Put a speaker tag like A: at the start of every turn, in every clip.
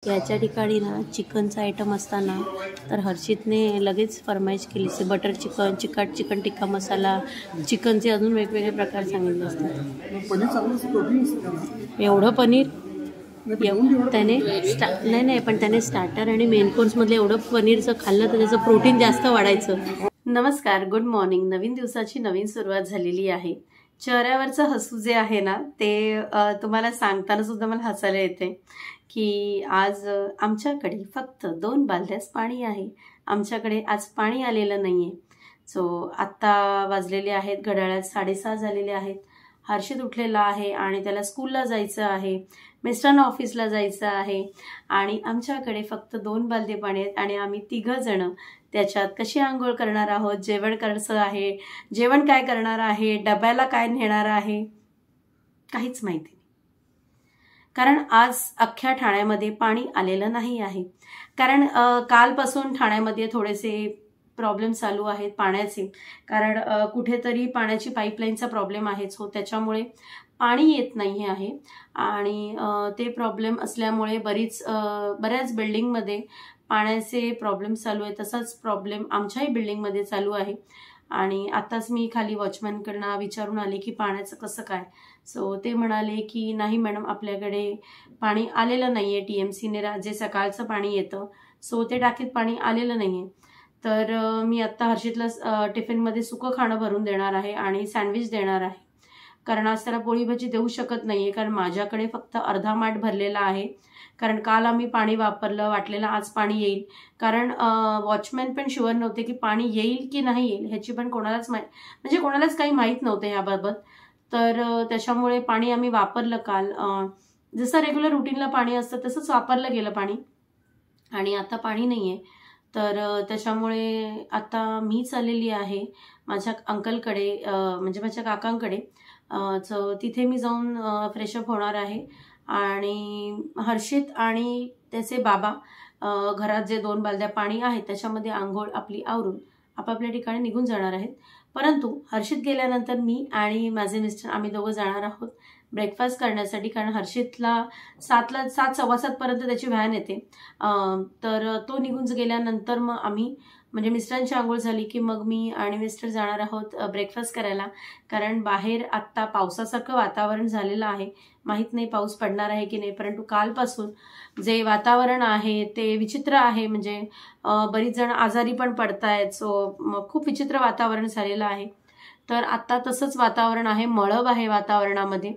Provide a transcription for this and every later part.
A: याच्या ठिकाणी ना चिकनचा आयटम असताना तर हर्षितने लगेच फरमाईश केली butter chicken, chicken tikka masala, चिकनचे अजून वेगवेगळे प्रकार सांगितले असतात। एवढं पनीर त्याने नाही पण त्याने स्टार्टर आणि मेन कोर्समधले एवढं पनीरचं खाल्लं तर त्याचं प्रोटीन जास्त वाढायचं। नमस्कार, गुड मॉर्निंग। नवीन दिवसाची नवीन सुरुवात झालेली आहे। चेहऱ्यावरचं हसू जे आहे ना ते तुम्हाला सांगताना सुद्धा मला हसायला येते की आज आमच्याकडे फक्त 2 बालद्याच पाणी आहे। आमच्याकडे आज पाणी आलेलं नाहीये। सो आत्ता वाजलेले आहेत घड्याळात 6:30 झालेले आहेत। हर्षित उठलेला आहे आणि त्याला स्कूलला जायचं आहे, मिस्टरांना ऑफिसला जायचं आहे आणि आमच्याकडे फक्त 2 बालदे पाणी आहेत आणि आम्ही 3 जण त्याच्यात कशी आंघोळ करणार आहोत, जेवण करायचं आहे, जेवण काय करणार आहे, डब्याला काय नेणार आहे, काहीच माहिती नाही। कारण आज अख्ख्या ठाण्यामध्ये पाणी आलेलं नाही आहे। कारण कालपासून ठाण्यामध्ये थोडेसे प्रॉब्लेम चालू आहेत पाण्याचे। कारण कुठेतरी पाण्याची पाईपलाईनचा प्रॉब्लेम आहेच हो, त्याच्यामुळे पाणी येत नाही आहे आणि ते प्रॉब्लेम असल्यामुळे बऱ्याच बिल्डिंगमध्ये पाण्याचे प्रॉब्लेम चालू आहे। तसाच प्रॉब्लेम आमच्याही बिल्डिंगमध्ये चालू आहे आणि आताच मी खाली वॉचमॅनकडनं विचारून आले की पाण्याचं कसं काय। सो ते म्हणाले की नाही मॅडम, आपल्याकडे पाणी आलेलं नाहीये। TMCने जे सकाळचं पाणी येतं सो ते टाकीत पाणी आलेलं नाहीये। तर मी आत्ता हर्षितला टिफिनमध्ये सुकं खाणं भरून देणार आहे आणि सँडविच देणार आहे। कारण आज त्याला पोळी भाजी देऊ शकत नाहीये कारण माझ्याकडे फक्त अर्धा माठ भरलेला आहे। कारण काल आम्ही पाणी वाटलेलं आज पाणी येईल। कारण वॉचमॅन पण शुअर नव्हते की पाणी येईल की नाही येईल ह्याची पण कोणालाच काही माहीत नव्हतं याबाबत। तर त्याच्यामुळे पाणी आम्ही वापरलं काल। जसं रेग्युलर रुटीनला पाणी असतं तसंच वापरलं गेलं पाणी आणि आता पाणी नाहीये। तर त्याच्यामुळे आता मी चाललेली आहे माझ्या अंकलकडे, म्हणजे माझ्या काकांकडे। तिथे मी जाऊन फ्रेशअप होणार आहे आणि हर्षित आणि त्याचे बाबा घरात जे 2 बालद्या पाणी आहे त्याच्यामध्ये आंघोळ आपली आवरून आपापल्या ठिकाणी निघून जाणार आहेत। परंतु हर्षित गेल्यानंतर मी आणि माझे मिस्टर आम्ही दोघं जाणार आहोत ब्रेकफास्ट करण्यासाठी। कारण हर्षितला 7 सव्वा 7 पर्यंत त्याची व्हॅन येते। तर तो निघून गेल्यानंतर मग आम्ही म्हणजे मिस्टरांची आंघोळ झाली की मग मी आणि मिस्टर जाणार आहोत ब्रेकफास्ट करायला। कारण बाहेर आत्ता पावसासारखं वातावरण झालेलं आहे। माहित नाही पाऊस पडणार आहे की नाही, परंतु कालपासून जे वातावरण आहे ते विचित्र आहे। म्हणजे बरीच जण आजारी पण पडतायत। सो खूप विचित्र वातावरण झालेलं आहे। तर आत्ता तसंच वातावरण आहे, मळब आहे वातावरणामध्ये।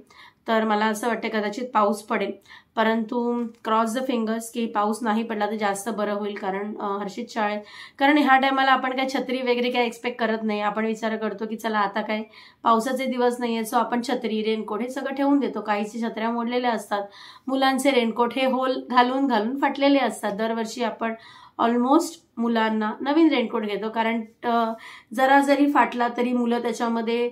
A: तर मला असं वाटतं कदाचित पाऊस पडेल, परंतु क्रॉस द फिंगर्स की पाऊस नाही पडला तर जास्त बरं होईल। कारण हर्षित शाळेत, कारण ह्या टायमाला आपण काय छत्री वगैरे काय एक्सपेक्ट करत नाही। आपण विचार करतो की चला आता काय पावसाचे दिवस नाहीये सो आपण छत्री, रेनकोट हे सगळं ठेवून देतो। काहीची छत्र्या मोडलेल्या असतात, मुलांचे रेनकोट हे होल घालून फाटलेले असतात। दरवर्षी आपण ऑलमोस्ट मुलांना नवीन रेनकोट घेतो कारण जरा जरी फाटला तरी मुलं त्याच्यामध्ये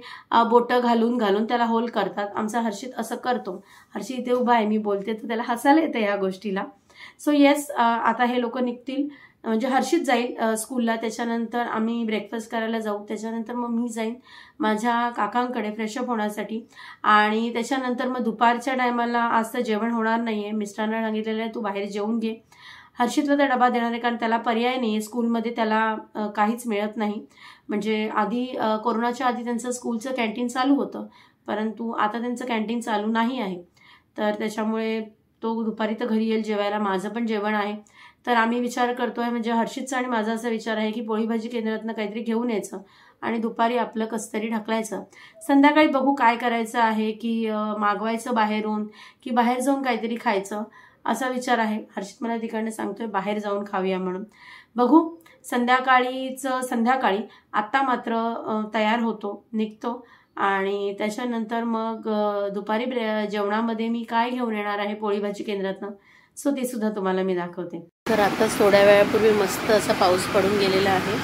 A: बोटं घालून त्याला होल करतात। आमचा हर्षित असं करतो। हर्षित इथे उभा आहे, मी बोलते तर त्याला हसायला येतं या गोष्टीला। सो येस, आता हे लोक निघतील म्हणजे हर्षित जाईल स्कूलला, त्याच्यानंतर आम्ही ब्रेकफास्ट करायला जाऊ, त्याच्यानंतर मग मी जाईन माझ्या काकांकडे फ्रेशअप होण्यासाठी आणि त्याच्यानंतर मग दुपारच्या टायमाला आज तर जेवण होणार नाहीये। मिस्टरांना सांगितलेलं आहे तू बाहेर जेवून घे। हर्षितला तर डबा देणार आहे कारण त्याला पर्याय नाही, स्कूलमध्ये त्याला काहीच मिळत नाही। म्हणजे आधी कोरोनाच्या आधी त्यांचं स्कूलचं कॅन्टीन चालू होतं, परंतु आता त्यांचं कॅन्टीन चालू नाही आहे। तर त्याच्यामुळे तो दुपारी तर घरी येईल जेवायला, माझं पण जेवण आहे। तर आम्ही विचार करतोय, म्हणजे हर्षितचा आणि माझा असा विचार आहे की पोळी भाजी केंद्रातनं काहीतरी घेऊन यायचं आणि दुपारी आपलं कसतरी ढकलायचं। संध्याकाळी बघू काय करायचं आहे, की मागवायचं बाहेरून की बाहेर जाऊन काहीतरी खायचं असा विचार आहे। हर्षित मला तिकडनं सांगतोय बाहेर जाऊन खाऊया म्हणून। बघू संध्याकाळी आत्ता मात्र तयार होतो, निघतो आणि त्याच्यानंतर मग दुपारी जेवणामध्ये मी काय घेऊन येणार आहे पोळी भाजी केंद्रातनं सो ते सुद्धा तुम्हाला मी दाखवते। तर आता थोड्या वेळापूर्वी मस्त असा पाऊस पडून गेलेला आहे,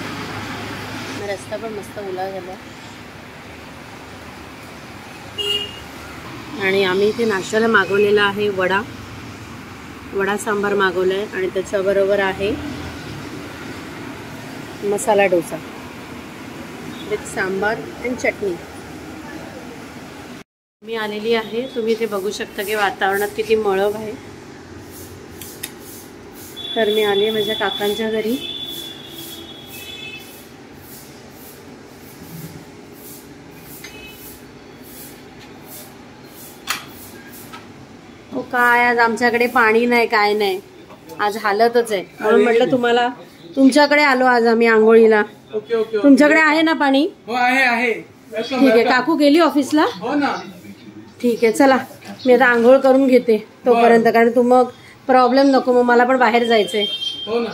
A: रस्ता पण मस्त ओला झाला आणि आम्ही इथे नाश्त्याला मागवलेला आहे वडा सांबार मागवलाय आणि त्याच्याबरोबर आहे मसाला डोसा विथ सांबार अँड चटणी। मी आलेली आहे, तुम्ही इथे बघू शकता की वातावरणात किती मळब आहे। तर मी आले माझ्या काकांच्या घरी. हो काय, आज आमच्याकडे पाणी नाही, काय नाही, आज हालतच आहे. म्हणून म्हटलं तुम्हाला, तुमच्याकडे आलो आज आम्ही आंघोळीला. तुमच्याकडे आहे ना पाणी?
B: हो आहे.
A: ठीक आहे. काकू गेली ऑफिसला?
B: हो ना.
A: ठीक आहे, चला मी आता आंघोळ करून घेते तोपर्यंत, कारण तू मग प्रॉब्लेम नको, मग मला पण बाहेर जायचंय.
B: हो ना.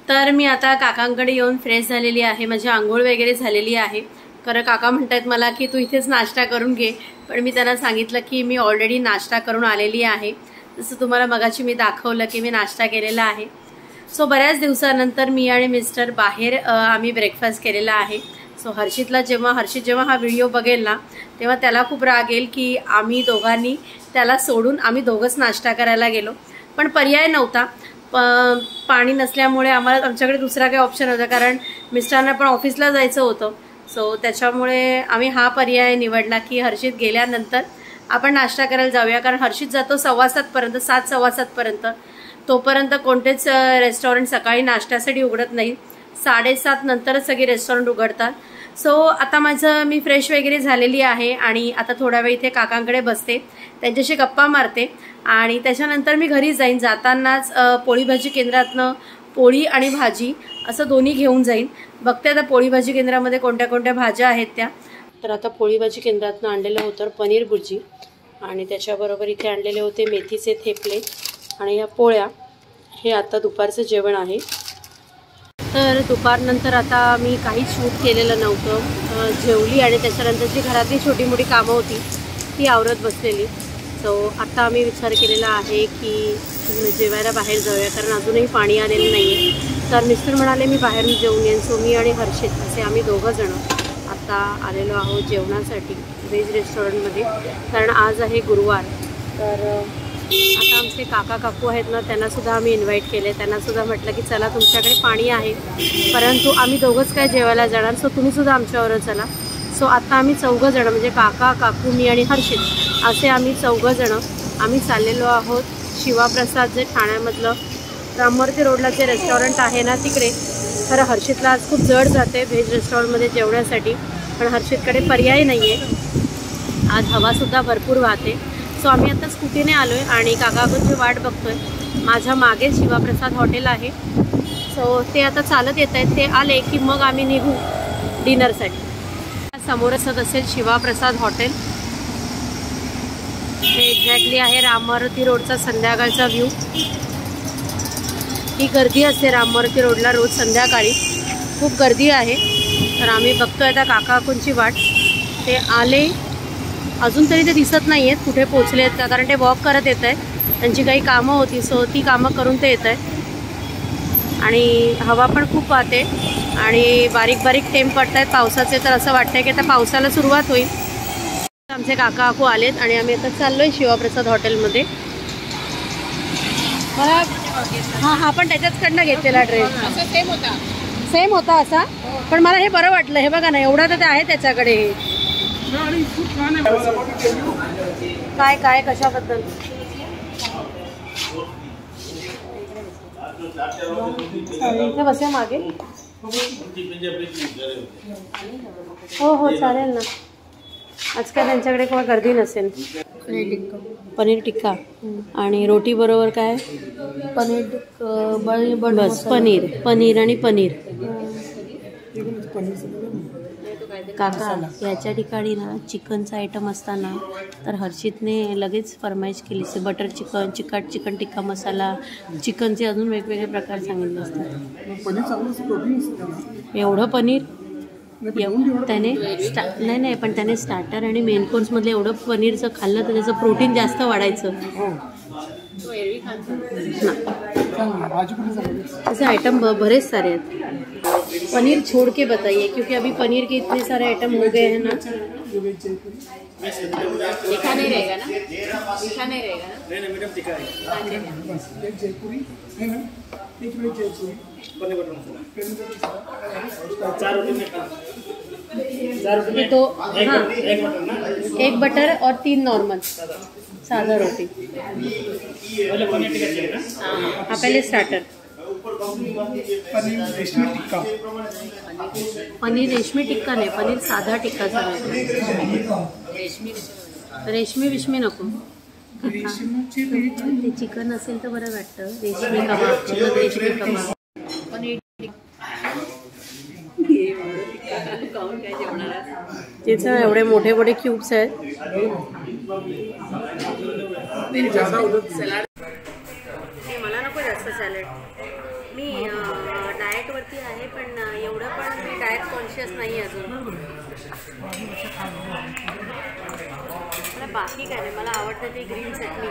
A: तर मी आता काकांकडे येऊन फ्रेश झालेली आहे, माझी आंघोळ वगैरे झालेली आहे. कारण काका म्हणतात मला की तू इथेच नाश्ता करून घे, पण मी त्यांना सांगितलं की मी ऑलरेडी नाश्ता करून आलेली आहे. जसं तुम्हाला मगाशी मी दाखवलं की मी नाश्ता केलेला आहे. सो बऱ्याच दिवसानंतर मी आणि मिस्टर बाहेर आम्ही ब्रेकफास्ट केलेला आहे. सो हर्षित जेव्हा हा व्हिडिओ बघेल ना, तेव्हा त्याला खूप राग येईल की आम्ही दोघांनी त्याला सोडून आम्ही दोघंच नाश्ता करायला गेलो. पण पर्याय नव्हता, पाणी नसल्यामुळे आमच्याकडे दुसरा काही ऑप्शन होता, कारण मिस्टरांना पण ऑफिसला जायचं होतं. सो त्याच्यामुळे आम्ही हा पर्याय निवडला की हर्षित गेल्यानंतर आपण नाश्ता करायला जाऊया. कारण हर्षित जातो 7:15, 7:15. तोपर्यंत कोणतेच रेस्टॉरंट सकाळी नाश्त्यासाठी उघडत नाही. 7:30 नंतरच सगळे रेस्टॉरंट उघडतात. सो आता मी फ्रेश वगैरे झालेली आहे आणि आता थोडा वेळ इथे काकांकडे बसते, त्यांच्याशी गप्पा मारते आणि त्याच्यानंतर मी घरी जाईन. जातानाच पोळी भाजी केंद्रातनं पोळी आणि भाजी असं दोन्ही घेऊन जाईन. बघते आता पोळी भाजी केंद्रामध्ये कोणत्या कोणत्या भाज्या आहेत त्या. तर आता पोळी भाजी केंद्रातनं आणलेलं होतं पनीर भुर्जी आणि त्याच्याबरोबर इथे आणलेले होते मेथीचे थेपले आणि ह्या पोळ्या. हे आता दुपारचं जेवण आहे. तर दुपारनंतर आता मी काहीच शूट केलेलं नव्हतं. जेवली आणि त्याच्यानंतर जी घरातली छोटी मोठी कामं होती ती आवरत बसलेली. सो आता आम्ही विचार केलेला आहे की जेवायला बाहेर जाऊया, कारण अजूनही पाणी आलेलं नाही आहे. तर मिस्टर म्हणाले मी बाहेरून जेवून येईन. सो मी आणि हर्षित असे आम्ही दोघंजणं आता आलेलो आहोत जेवणासाठी व्हेज रेस्टॉरंटमध्ये, कारण आज आहे गुरुवार. तर आता आमचे काका काकू आहेत ना, त्यांनासुद्धा आम्ही इन्व्हाइट केले. त्यांनासुद्धा म्हटलं की चला तुमच्याकडे पाणी आहे, परंतु आम्ही दोघंच काय जेवायला जाणार, सो तुम्हीसुद्धा आमच्याबरोबर चला. सो आता आम्ही चौघंजणं म्हणजे काका काकू मी आणि हर्षित असे आम्ही चौघंजणं आम्ही चाललेलो आहोत शिवाप्रसाद, जे ठाण्यामधलं राममूर्ती रोडला जे रेस्टॉरंट आहे ना तिकडे. खरं हर्षितला आज खूप जड जाते व्हेज रेस्टॉरंटमध्ये जेवण्यासाठी, पण हर्षितकडे पर्याय नाही आहे. आज हवासुद्धा भरपूर वाहते. सो आम्ही आता स्कूटीने आलो आहे आणि काकाकडची वाट बघतो आहे. माझ्या मागे शिवाप्रसाद हॉटेल आहे. सो ते आता चालत येत आहेत, ते आले की मग आम्ही निघू डिनरसाठी. समोरच असेल शिवाप्रसाद हॉटेल. हे एक्झॅक्टली आहे राममूर्ती रोडचा संध्याकाळचा व्ह्यू. ही गर्दी असते राममूर्ती रोडला रोज संध्याकाळी, खूप गर्दी आहे. तर आम्ही बघतोय आता काकांची वाट. ते आले, अजून तरी ते दिसत नाही आहेत कुठे पोचले आहेत का, कारण ते वॉक करत येत आहेत. त्यांची काही कामं होती, सो ती कामं करून ते येत आहेत. आणि हवा पण खूप वाहते आणि बारीक बारीक थेंब पडत आहेत पावसाचे. तर असं वाटतंय की आता पावसाला सुरुवात होईल. आमचे काका काकू आलेत आणि आम्ही आता चाललोय शिवाप्रसाद हॉटेलमध्ये. मला हा पण त्याच्याचकडनं घेतलेला ड्रेस सेम होता असा, पण मला हे बरं वाटलं. हे बघा ना, एवढा तर ते आहे त्याच्याकडे. काय काय कशाबद्दल इथे बसूया मागे. हो चालेल ना. आज काय त्यांच्याकडे कोण गर्दी नसेल. पनीर टिक्का आणि रोटी बरोबर काय पनीर बस पनीर आणि पनीर. काका याच्या ठिकाणी ना चिकनचा आयटम असताना तर हर्षितने लगेच फरमाईश केली असते butter chicken, chicken tikka masala, चिकनचे अजून वेगवेगळे प्रकार सांगितले असतात. एवढं पनीर त्याने नाही पण त्याने स्टार्टर आणि मेन कोर्समधलं एवढं पनीरचं खाल्लं तर त्याचं प्रोटीन जास्त वाढायचं. ऐसे आइटम बड़े सारे हैं। पनीर छोड़ के बताइए क्योंकि अभी पनीर के इतने सारे आइटम हो गए हैं ना।
C: तीखा नहीं रहेगा ना? तीखा नहीं रहेगा ना?
B: नहीं मैडम तीखा है। एक जयपुरी है ना, एक वेज जयपुरी पनीर बटर मसाला 4 रोटी में 4 रोटी में
A: तो
B: एक बटर ना,
A: एक बटर और 3 नॉर्मल सादा रोटी। हाँ पहले स्टार्टर।
B: पनीर रेशमी टिक्का।
A: पनीर रेशमी टिक्का नाही, पनीर साधा टिक्का चालेल। रेशमी विशमी नको। ते चिकन असेल तर बरं वाटतं। रेशमी कबाब, चिकन रेशमी कबाब, पनीर तिथे एवढे मोठे मोठे क्यूब्स आहेत। मला नको जास्त सॅलड। मी डाएटवरती आहे, पण एवढं पण मी डाएट कॉन्शियस नाही अजून। मला बाकी काय नाही, मला आवडतं ती ग्रीन चटणी।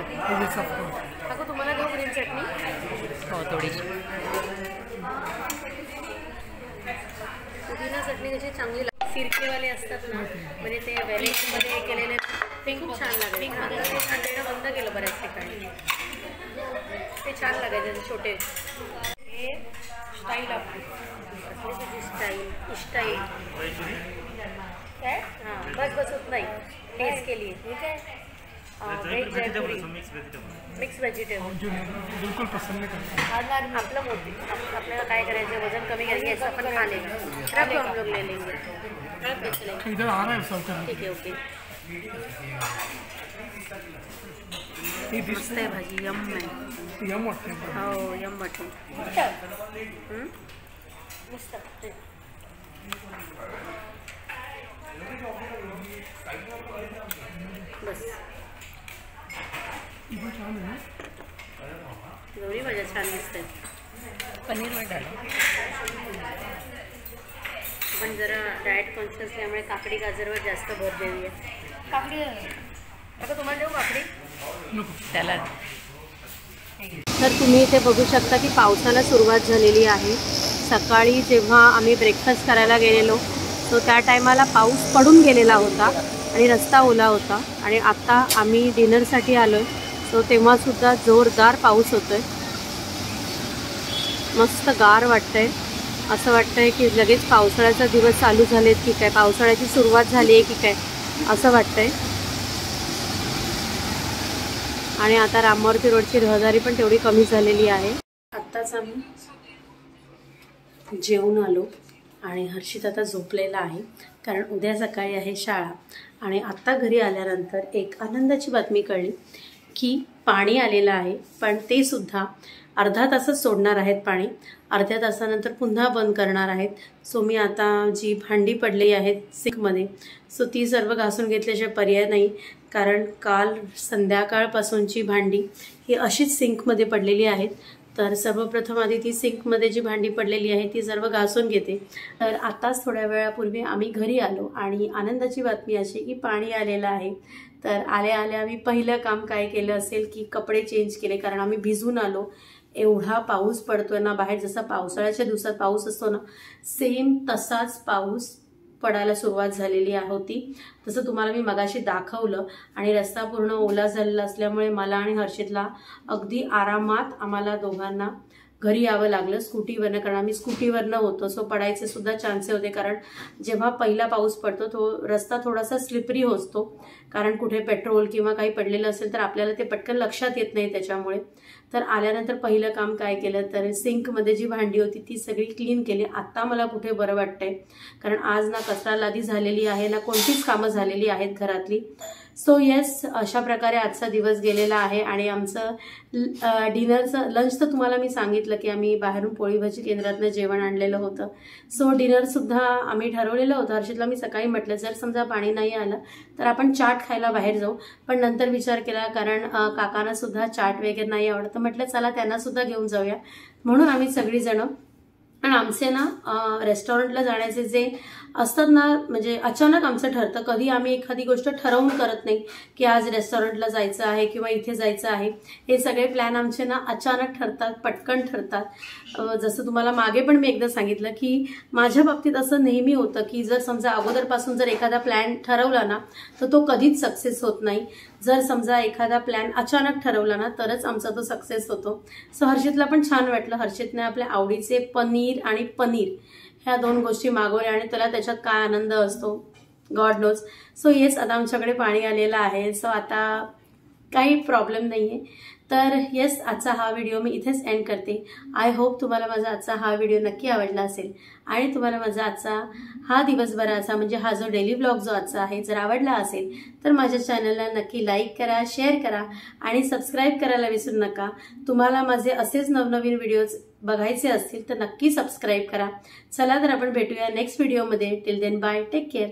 A: काकू तुम्हाला देऊ ग्रीन चटणी? हो थोडीशी। पुदिना चटणी कशी चांगली लागते, सिरकेवाले असतात ना, म्हणजे ते वेलेक्समध्ये केलेले खूप छान लागेल। पिंकमध्ये ते छान देणं बंद केलं बऱ्याच ठिकाणी, ते छान लागायचे छोटे। हे स्टाईल आपली स्टाईल स्टाईल काय? हां बस होत नाही टेस्ट के लिए। ठीक आहे, व्हेज जयपुरी मिक्स व्हेजिटेबल
B: बिल्कुल पसंद नहीं करता।
A: आपलं मोठी आपल्याला काय करायचं, वजन कमी करायचं, आपण खा लेंगे, रख दो हम लोग ले लेंगे।
B: इधर आ रहा है सर्व करने।
A: ठीक है ओके। मस्त आहे भाजी, यम आहे।
B: यम वाटते
A: हो यम वाटते मस्त। बस दोन्ही भाज्या छान दिसतात। पनीर मटार पण जरा डाएट कॉन्शियस त्यामुळे काकडी गाजरवर जास्त भर देऊया। काकडी आता तुम्हाला देऊ काकडी? त्याला तर तुम्ही इथे बघू शकता की पावसाला सुरुवात झालेली आहे। सकाळी जेव्हा आम्ही ब्रेकफास्ट करायला गेलेलो तो त्या टायमाला पाऊस पडून गेलेला होता आणि रस्ता ओला होता, आणि आता आम्ही डिनरसाठी आलो आहे तो तेव्हासुद्धा जोरदार पाऊस होतो आहे। मस्त गार वाटतं आहे, असं वाटतं आहे की लगेच पावसाळ्याचा दिवस चालू झालेत की काय, पावसाळ्याची सुरुवात झाली आहे की काय असं वाटतं आहे। आणि आता राममूर्ती रोडची रहदारी पण तेवढी कमी झालेली आहे। आत्ताच आम्ही जेवून आलो आणि हर्षित आता झोपलेला आहे, कारण उद्या सकाळी आहे शाळा। आणि आत्ता घरी आल्यानंतर एक आनंदाची बातमी कळली की पाणी आलेलं आहे, पण ते सुद्धा अर्धा तासच सोडणार आहेत पाणी, अर्ध्या तासानंतर पुन्हा बंद करणार आहेत। सो मी आता जी भांडी पडली आहेत सिंकमध्ये सो ती सर्व घासून घेतल्याशिवाय पर्याय नाही, कारण काल संध्याकाळपासूनची भांडी ही अशीच सिंकमध्ये पडलेली आहेत। तर सर्वप्रथम आधी ती सिंकमध्ये जी भांडी पडलेली आहे ती सर्व घासून घेते। तर आताच थोड्या वेळापूर्वी आम्ही घरी आलो आणि आनंदाची बातमी अशी की पाणी आलेलं आहे। तर आल्या आल्या आम्ही पहिलं काम काय केलं असेल की कपडे चेंज केले, कारण आम्ही भिजून आलो। एवढा पाऊस पडतोय ना बाहेर, जसा पावसाळ्याच्या दिवसात पाऊस असतो ना सेम तसाच पाऊस पडायला सुरुवात झालेली होती। तसं तुम्हाला मी मगाशी दाखवलं, आणि रस्ता पूर्ण ओला झालेला असल्यामुळे मला आणि हर्षितला अगदी आरामात आम्हाला दोघांना घरी यावं लागलं स्कूटीवरनं, कारण आम्ही स्कूटीवरनं होतो सो पडायचे सुद्धा चान्सेस होते, कारण जेव्हा पहिला पाऊस पडतो तो रस्ता थोडासा स्लिपरी असतो, कारण कुठे पेट्रोल किंवा काही पडलेलं असेल तर आपल्याला ते पटकन लक्षात येत नाही त्याच्यामुळे। तर आल्यानंतर पहिलं काम काय केलं तर सिंकमध्ये जी भांडी होती ती सगळी क्लीन केली। आत्ता मला कुठे बरं वाटतंय, कारण आज ना कचरा लादी झालेली आहे ना कोणतीच कामं झालेली आहेत घरातली। सो येस, अशा प्रकारे आजचा दिवस गेलेला आहे। आणि आमचं डिनरचं लंच तर तुम्हाला मी सांगितलं की आम्ही बाहेरून पोळी भाजी केंद्रातनं जेवण आणलेलं होतं। सो डिनरसुद्धा आम्ही ठरवलेलं होतं। हर्षितला मी सकाळी म्हटलं जर समजा पाणी नाही आलं तर आपण चाट खायला बाहेर जाऊ, पण नंतर विचार केला कारण काकांना सुद्धा चाट वगैरे नाही आवडतं, म्हटलं चला त्यांना सुद्धा घेऊन जाऊया। म्हणून आम्ही सगळीजणं, पण आमचे ना रेस्टॉरंटला जाण्याचे जे असतात ना, म्हणजे अचानक आमचं ठरतं। कधी आम्ही एखादी गोष्ट ठरवून करत नाही की आज रेस्टॉरंटला जायचं आहे किंवा इथे जायचं आहे। हे सगळे प्लॅन आमचे ना अचानक ठरतात, पटकन ठरतात। जसं तुम्हाला मागे पण मी एकदा सांगितलं की माझ्या बाबतीत असं नेहमी होतं की जर समजा अगोदरपासून जर एखादा प्लॅन ठरवला ना तर तो कधीच सक्सेस होत नाही। जर समजा एखादा प्लॅन अचानक ठरवला ना तरच आमचा तो सक्सेस होतो। सो हर्षितला पण छान वाटलं। हर्षितने आपल्या आवडीचे पनीर आणि पनीर ह्या दोन गोष्टी मागवल्या आणि त्याला त्याच्यात काय आनंद असतो गॉड नोज। सो येस, आता आमच्याकडे पाणी आलेलं आहे। सो आता काही प्रॉब्लेम नाही आहे. तर येस, आजचा हा व्हिडिओ मी इथेच एंड करते. आय होप तुम्हाला माझा आजचा हा व्हिडिओ नक्की आवडला असेल आणि तुम्हाला माझा आजचा हा दिवसभराचा म्हणजे हा जो डेली व्लॉग जो आजचा आहे जर आवडला असेल तर माझ्या चॅनलला नक्की लाईक करा, शेअर करा आणि सबस्क्राईब करायला विसरू नका. तुम्हाला माझे असेच नवनवीन व्हिडिओज बघायचे असतील तर नक्की सबस्क्राईब करा. चला तर आपण भेटूया नेक्स्ट व्हिडिओमध्ये. Till then bye, take care.